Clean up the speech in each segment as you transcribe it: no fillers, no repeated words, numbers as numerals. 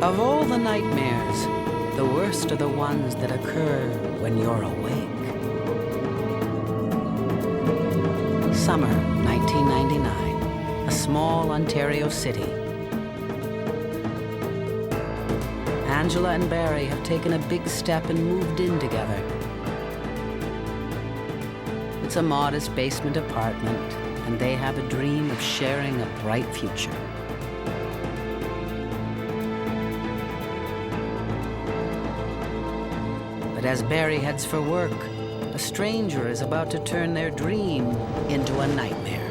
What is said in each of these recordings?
Of all the nightmares, the worst are the ones that occur when you're awake. Summer 1999, a small Ontario city. Angela and Barry have taken a big step and moved in together. It's a modest basement apartment, and they have a dream of sharing a bright future. But as Barry heads for work, a stranger is about to turn their dream into a nightmare.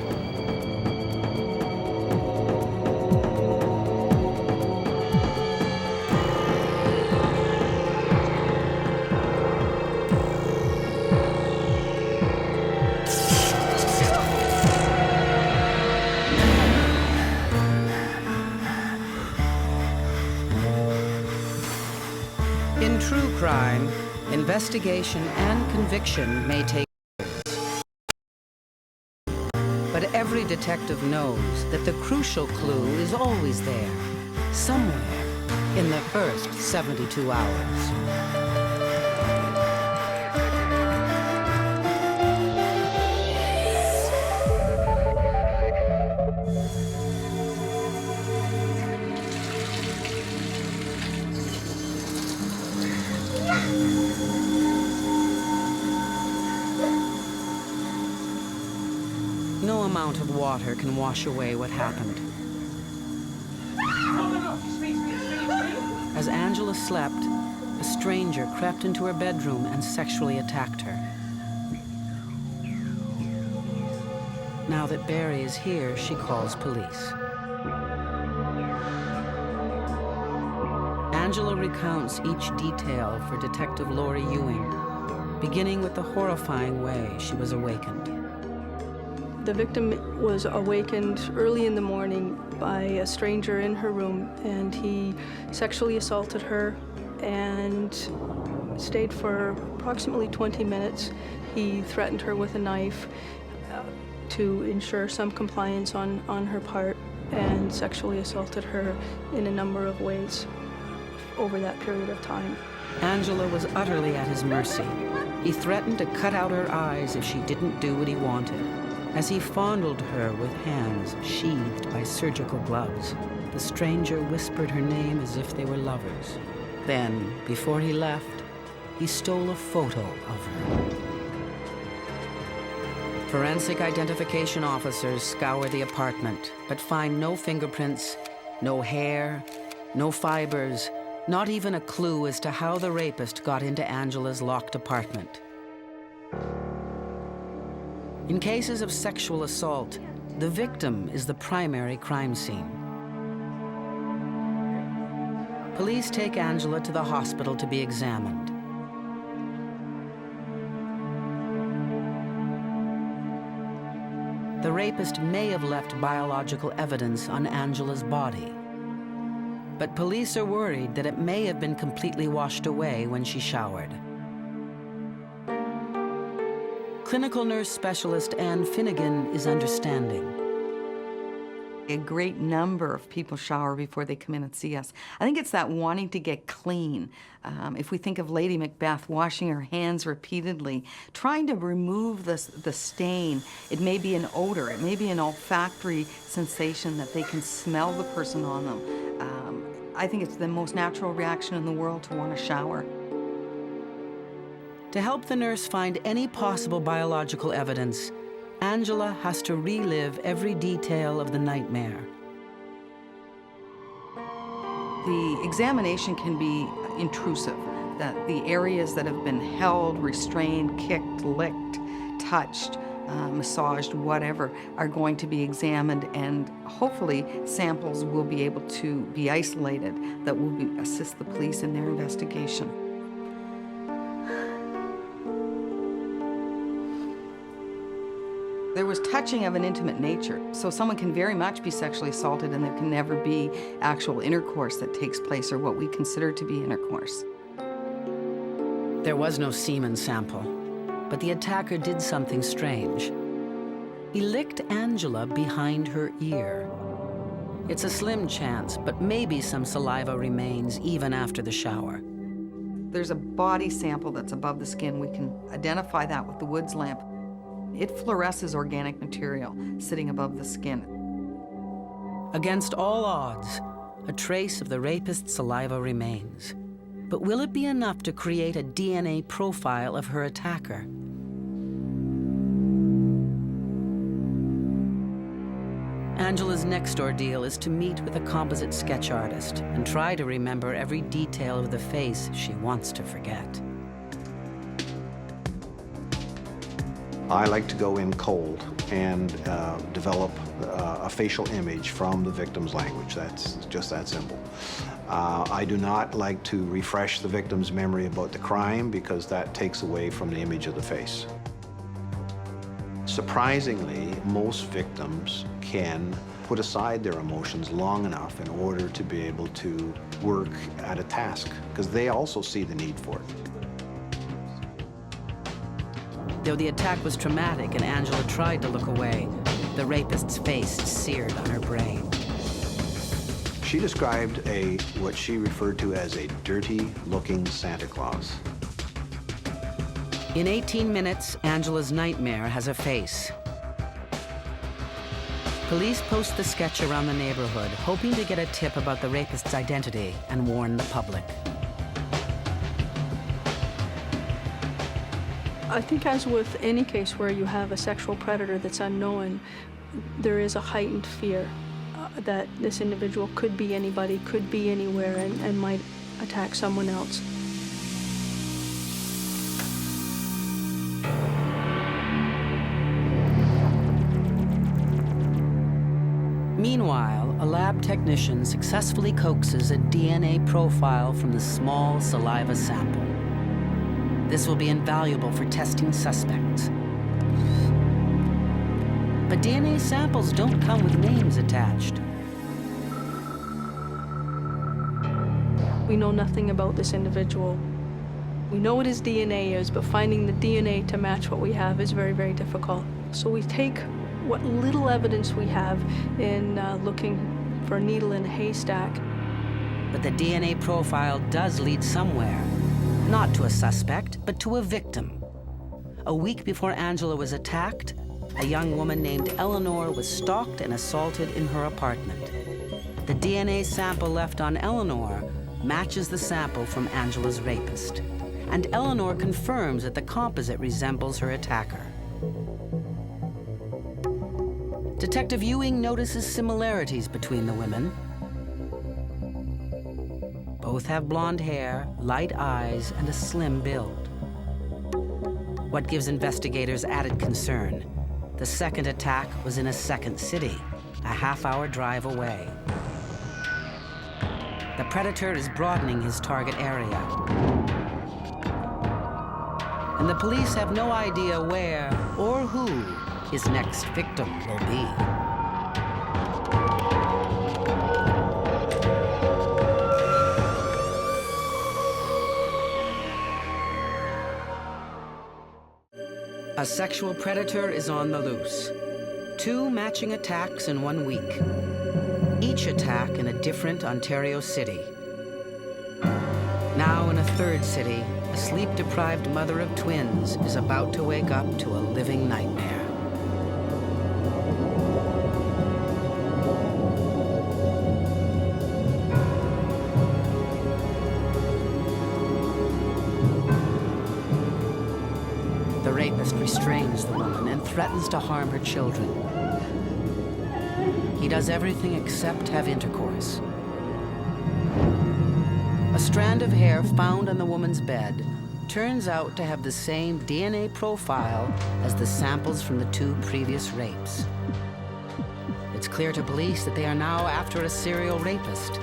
In true crime, investigation and conviction may take years. But every detective knows that the crucial clue is always there, somewhere in the first 72 hours. No amount of water can wash away what happened. As Angela slept, a stranger crept into her bedroom and sexually attacked her. Now that Barry is here, she calls police. Angela recounts each detail for Detective Lori Ewing, beginning with the horrifying way she was awakened. The victim was awakened early in the morning by a stranger in her room, and he sexually assaulted her and stayed for approximately 20 minutes. He threatened her with a knife to ensure some compliance on her part, and sexually assaulted her in a number of ways over that period of time. Angela was utterly at his mercy. He threatened to cut out her eyes if she didn't do what he wanted. As he fondled her with hands sheathed by surgical gloves, the stranger whispered her name as if they were lovers. Then, before he left, he stole a photo of her. Forensic identification officers scour the apartment, but find no fingerprints, no hair, no fibers, not even a clue as to how the rapist got into Angela's locked apartment. In cases of sexual assault, the victim is the primary crime scene. Police take Angela to the hospital to be examined. The rapist may have left biological evidence on Angela's body, but police are worried that it may have been completely washed away when she showered. Clinical nurse specialist Ann Finnegan is understanding. A great number of people shower before they come in and see us. I think it's that wanting to get clean. If we think of Lady Macbeth washing her hands repeatedly, trying to remove the stain. It may be an odor, it may be an olfactory sensation that they can smell the person on them. I think it's the most natural reaction in the world to want to shower. To help the nurse find any possible biological evidence, Angela has to relive every detail of the nightmare. The examination can be intrusive, that the areas that have been held, restrained, kicked, licked, touched, massaged, whatever, are going to be examined, and hopefully samples will be able to be isolated that will assist the police in their investigation. There was touching of an intimate nature, so someone can very much be sexually assaulted and there can never be actual intercourse that takes place, or what we consider to be intercourse. There was no semen sample, but the attacker did something strange. He licked Angela behind her ear. It's a slim chance, but maybe some saliva remains even after the shower. There's a body sample that's above the skin. We can identify that with the Woods lamp. It fluoresces organic material sitting above the skin. Against all odds, a trace of the rapist's saliva remains. But will it be enough to create a DNA profile of her attacker? Angela's next ordeal is to meet with a composite sketch artist and try to remember every detail of the face she wants to forget. I like to go in cold and develop a facial image from the victim's language. That's just that simple. I do not like to refresh the victim's memory about the crime because that takes away from the image of the face. Surprisingly, most victims can put aside their emotions long enough in order to be able to work at a task, because they also see the need for it. Though the attack was traumatic and Angela tried to look away, the rapist's face seared on her brain. She described what she referred to as a dirty-looking Santa Claus. In 18 minutes, Angela's nightmare has a face. Police post the sketch around the neighborhood, hoping to get a tip about the rapist's identity and warn the public. I think, as with any case where you have a sexual predator that's unknown, there is a heightened fear that this individual could be anybody, could be anywhere, and might attack someone else. Meanwhile, a lab technician successfully coaxes a DNA profile from the small saliva sample. This will be invaluable for testing suspects. But DNA samples don't come with names attached. We know nothing about this individual. We know what his DNA is, but finding the DNA to match what we have is very, very difficult. So we take what little evidence we have in looking for a needle in a haystack. But the DNA profile does lead somewhere. Not to a suspect, but to a victim. A week before Angela was attacked, a young woman named Eleanor was stalked and assaulted in her apartment. The DNA sample left on Eleanor matches the sample from Angela's rapist. And Eleanor confirms that the composite resembles her attacker. Detective Ewing notices similarities between the women. Both have blonde hair, light eyes, and a slim build. What gives investigators added concern? The second attack was in a second city, a half-hour drive away. The predator is broadening his target area. And the police have no idea where or who his next victim will be. A sexual predator is on the loose. 2 matching attacks in 1 week. Each attack in a different Ontario city. Now in a third city, a sleep-deprived mother of twins is about to wake up to a living nightmare. The rapist restrains the woman and threatens to harm her children. He does everything except have intercourse. A strand of hair found on the woman's bed turns out to have the same DNA profile as the samples from the 2 previous rapes. It's clear to police that they are now after a serial rapist.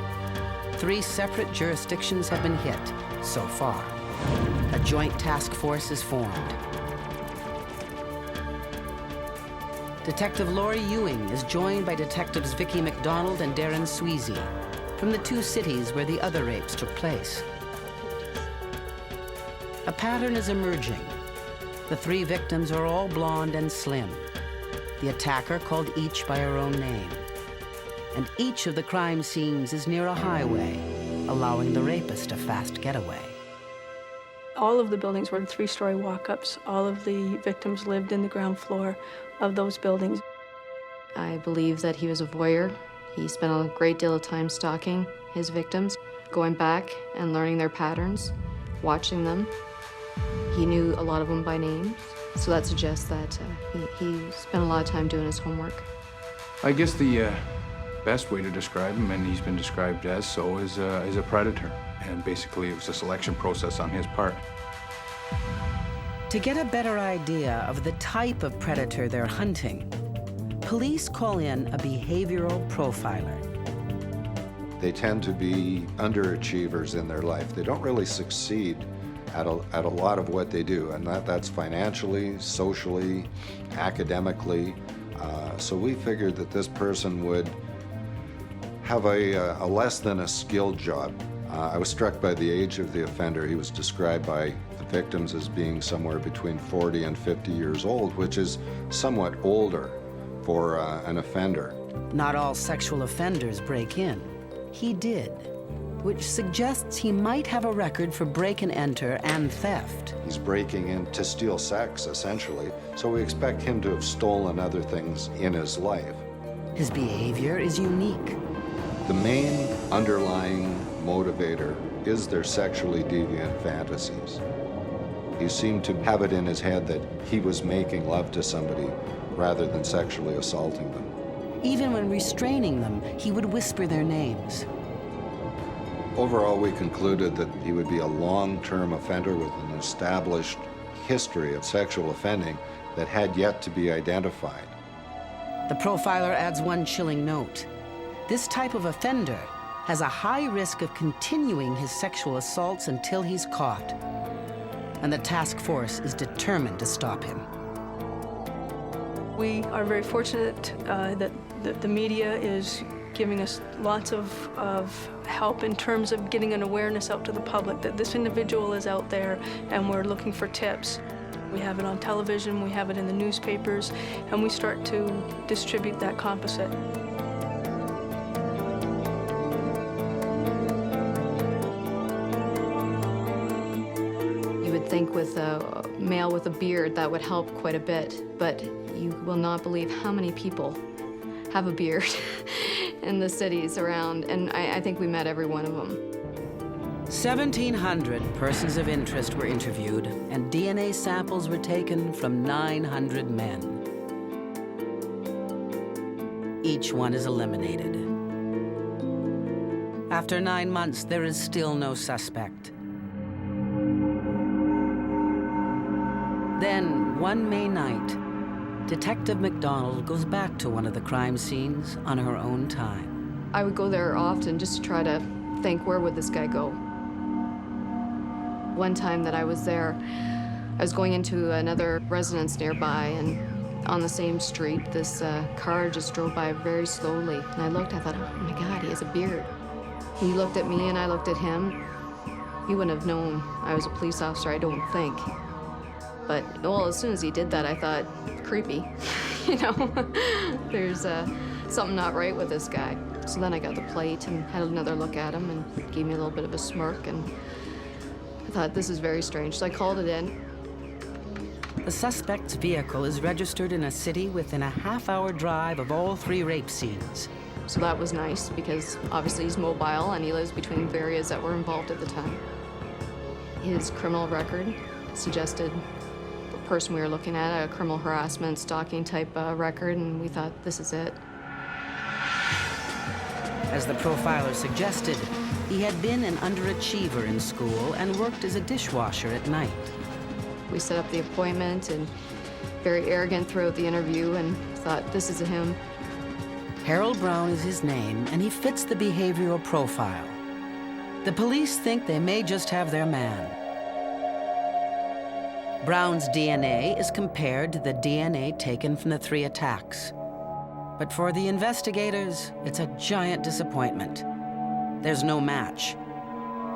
3 separate jurisdictions have been hit so far. A joint task force is formed. Detective Laurie Ewing is joined by Detectives Vicki McDonald and Darren Sweezy from the 2 cities where the other rapes took place. A pattern is emerging. The 3 victims are all blonde and slim. The attacker called each by her own name. and each of the crime scenes is near a highway, allowing the rapist a fast getaway. All of the buildings were 3-story walk-ups. All of the victims lived in the ground floor of those buildings. I believe that he was a voyeur. He spent a great deal of time stalking his victims, going back and learning their patterns, watching them. He knew a lot of them by name, so that suggests that he spent a lot of time doing his homework. I guess the best way to describe him, and he's been described as so, is a predator. And basically it was a selection process on his part. To get a better idea of the type of predator they're hunting, police call in a behavioral profiler. They tend to be underachievers in their life. They don't really succeed at a lot of what they do, and that's financially, socially, academically. So we figured that this person would have a less than a skilled job. I was struck by the age of the offender. He was described by the victims as being somewhere between 40 and 50 years old, which is somewhat older for an offender. Not all sexual offenders break in. He did, which suggests he might have a record for break and enter and theft. He's breaking in to steal sex, essentially, so we expect him to have stolen other things in his life. His behavior is unique. The main underlying motivator is their sexually deviant fantasies. He seemed to have it in his head that he was making love to somebody rather than sexually assaulting them. Even when restraining them, he would whisper their names. Overall, we concluded that he would be a long-term offender with an established history of sexual offending that had yet to be identified. The profiler adds one chilling note. This type of offender has a high risk of continuing his sexual assaults until he's caught. And the task force is determined to stop him. We are very fortunate that the media is giving us lots of help in terms of getting an awareness out to the public that this individual is out there and we're looking for tips. We have it on television, we have it in the newspapers, and we start to distribute that composite. You would think with a male with a beard that would help quite a bit, but you will not believe how many people have a beard in the cities around, and I think we met every one of them. 1,700 persons of interest were interviewed, and DNA samples were taken from 900 men. Each one is eliminated. After 9 months, there is still no suspect. Then, one May night, Detective McDonald goes back to one of the crime scenes on her own time. I would go there often just to try to think, where would this guy go? One time that I was there, I was going into another residence nearby, and on the same street, this car just drove by very slowly. And I looked, I thought, oh my God, he has a beard. He looked at me and I looked at him. He wouldn't have known I was a police officer, I don't think. But, well, as soon as he did that, I thought, creepy. You know, there's something not right with this guy. So then I got the plate and had another look at him and gave me a little bit of a smirk, and I thought, this is very strange. So I called it in. The suspect's vehicle is registered in a city within a half-hour drive of all 3 rape scenes. So that was nice, because obviously he's mobile and he lives between the areas that were involved at the time. His criminal record suggested the person we were looking at, a criminal harassment, stalking type record, and we thought, this is it. As the profiler suggested, he had been an underachiever in school and worked as a dishwasher at night. We set up the appointment, and very arrogant throughout the interview, and thought, this is him. Harold Brown is his name, and he fits the behavioral profile. The police think they may just have their man. Brown's DNA is compared to the DNA taken from the 3 attacks. But for the investigators, it's a giant disappointment. There's no match.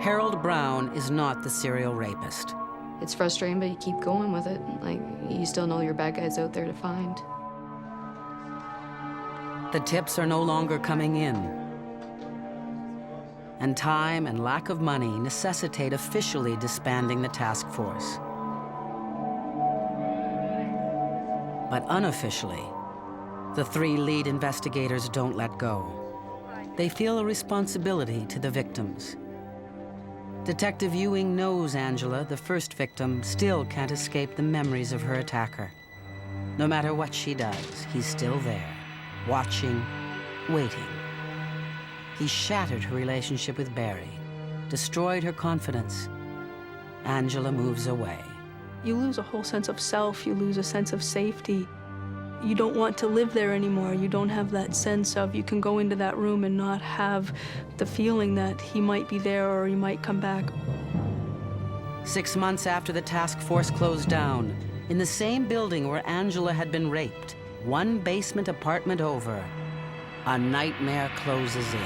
Harold Brown is not the serial rapist. It's frustrating, but you keep going with it. Like, you still know your bad guys out there to find. The tips are no longer coming in. And time and lack of money necessitate officially disbanding the task force. But unofficially, the 3 lead investigators don't let go. They feel a responsibility to the victims. Detective Ewing knows Angela, the first victim, still can't escape the memories of her attacker. No matter what she does, he's still there, watching, waiting. He shattered her relationship with Barry, destroyed her confidence. Angela moves away. You lose a whole sense of self, you lose a sense of safety. You don't want to live there anymore. You don't have that sense of you can go into that room and not have the feeling that he might be there or he might come back. 6 months after the task force closed down, in the same building where Angela had been raped, 1 basement apartment over, a nightmare closes in.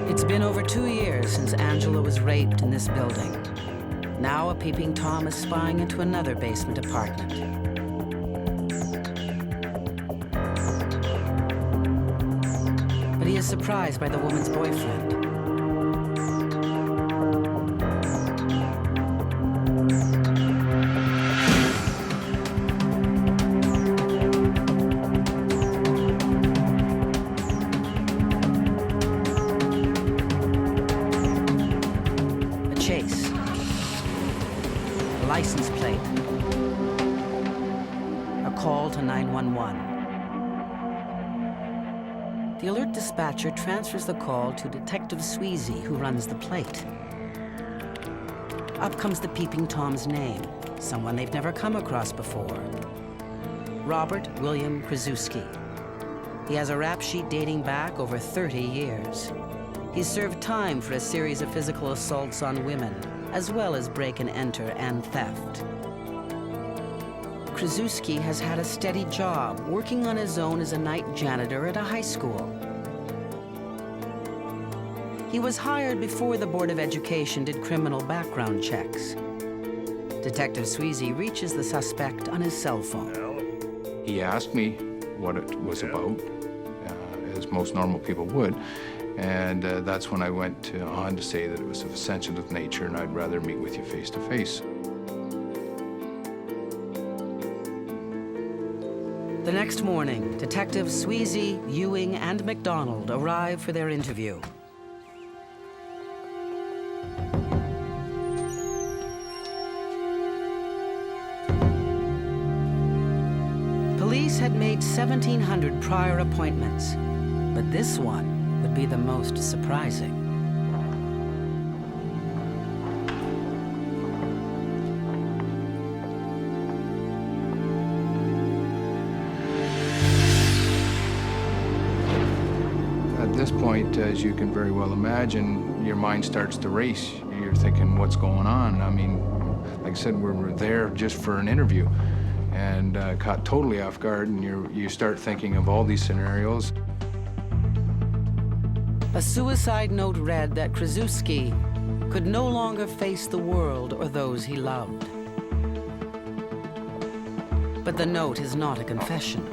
It's been over 2 years since Angela was raped in this building. Now a peeping Tom is spying into another basement apartment. But he is surprised by the woman's boyfriend. A chase. A license plate. A call to 911. The alert dispatcher transfers the call to Detective Sweezy, who runs the plate. Up comes the peeping Tom's name, someone they've never come across before. Robert William Krasuski. He has a rap sheet dating back over 30 years. He's served time for a series of physical assaults on women, as well as break and enter and theft. Krasuski has had a steady job, working on his own as a night janitor at a high school. He was hired before the Board of Education did criminal background checks. Detective Sweezy reaches the suspect on his cell phone. He asked me what it was about, as most normal people would, and that's when I went on to say that it was of a sensitive nature and I'd rather meet with you face to face. The next morning, Detectives Sweezy, Ewing, and McDonald arrive for their interview. Police had made 1,700 prior appointments, but this one would be the most surprising. At this point, as you can very well imagine, your mind starts to race. You're thinking, what's going on? I mean, like I said, we're there just for an interview, and caught totally off guard, and you start thinking of all these scenarios. A suicide note read that Krasuski could no longer face the world or those he loved. But the note is not a confession.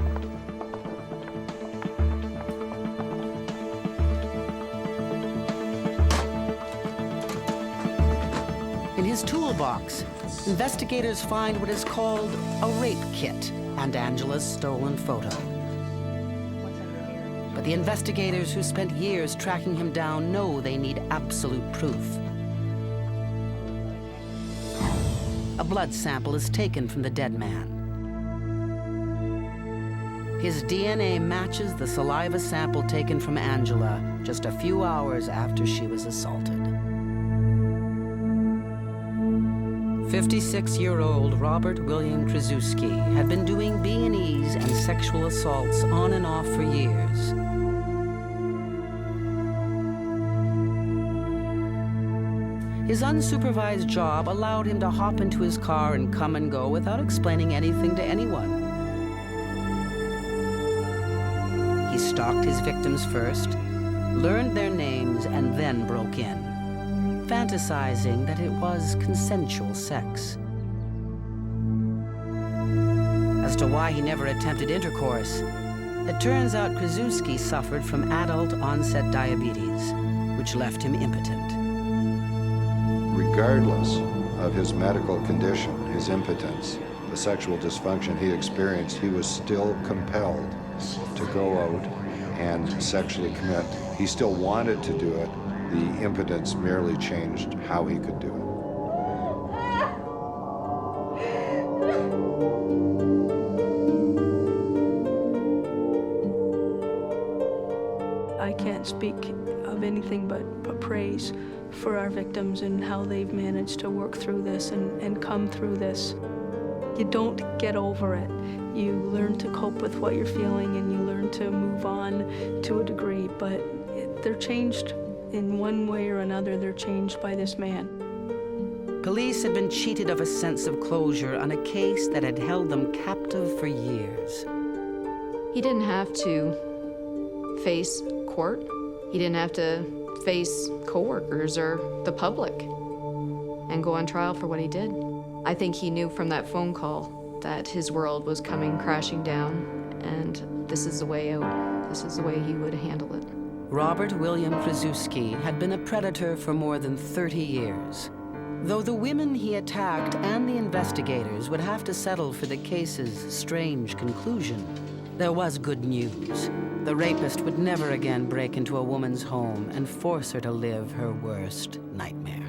In his toolbox, investigators find what is called a rape kit and Angela's stolen photo. But the investigators who spent years tracking him down know they need absolute proof. A blood sample is taken from the dead man. His DNA matches the saliva sample taken from Angela just a few hours after she was assaulted. 56-year-old Robert William Krasuski had been doing B&Es and sexual assaults on and off for years. His unsupervised job allowed him to hop into his car and come and go without explaining anything to anyone. He stalked his victims first, learned their names, and then broke in, fantasizing that it was consensual sex. As to why he never attempted intercourse, it turns out Krasuski suffered from adult-onset diabetes, which left him impotent. Regardless of his medical condition, his impotence, the sexual dysfunction he experienced, he was still compelled to go out and sexually commit. He still wanted to do it. The impotence merely changed how he could do it. I can't speak of anything but praise for our victims and how they've managed to work through this and come through this. You don't get over it. You learn to cope with what you're feeling and you learn to move on to a degree, but they're changed in one way or another. They're changed by this man. Police had been cheated of a sense of closure on a case that had held them captive for years. He didn't have to face court. He didn't have to face coworkers or the public and go on trial for what he did. I think he knew from that phone call that his world was coming crashing down, and this is the way out. This is the way he would handle it. Robert William Krasuski had been a predator for more than 30 years. Though the women he attacked and the investigators would have to settle for the case's strange conclusion, there was good news. The rapist would never again break into a woman's home and force her to live her worst nightmare.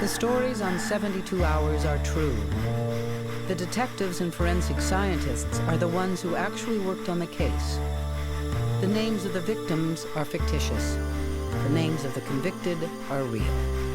The stories on 72 Hours are true. The detectives and forensic scientists are the ones who actually worked on the case. The names of the victims are fictitious. The names of the convicted are real.